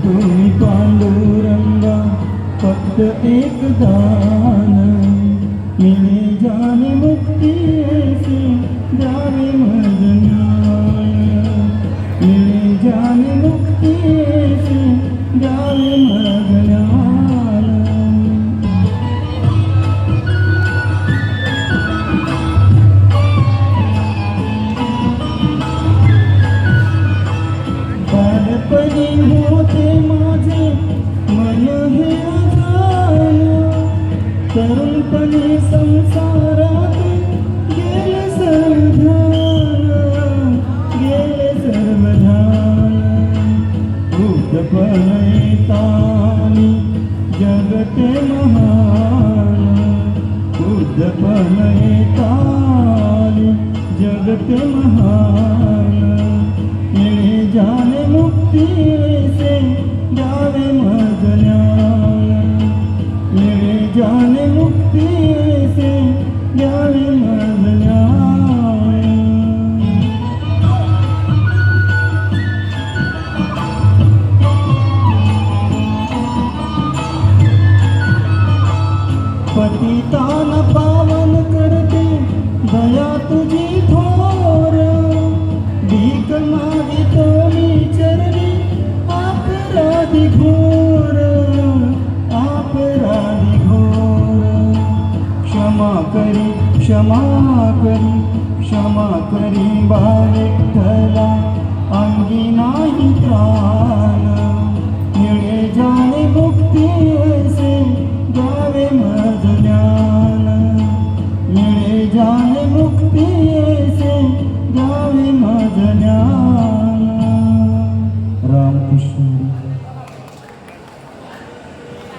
तुम्ही पांडुरंगा फक्त एक दान मिळे जाणे मुक्ती ऐसी द्यावे मज ज्ञान मिळे जाणे मुक्ती ऐसी द्यावे मज ज्ञान बालपणी होते माझे मन हे अजान तरुणपणी संसारात गेले सर्व ध्यान गेले सर्व ध्यान वृद्धपण येतानी जगते महान वृद्धपण येतानी जगते महान मिळे जाणे मुक्ती ऐसे द्यावे मज ज्ञान मिळे जाणे मुक्ती ऐसे द्यावे मज ज्ञान पतिताना पावन करते दया तुझी थोर भीक मागितो मी चरणी अपराधी घोर अपराधी घोर क्षमा करी क्षमा करी क्षमा करी बाळेठला अंगी नाही त्राण मिळे जाणे मुक्ती ऐसे द्यावे मज ज्ञान मिळे जाणे मुक्ती ऐसे द्यावे मज ज्ञान रामकृष्ण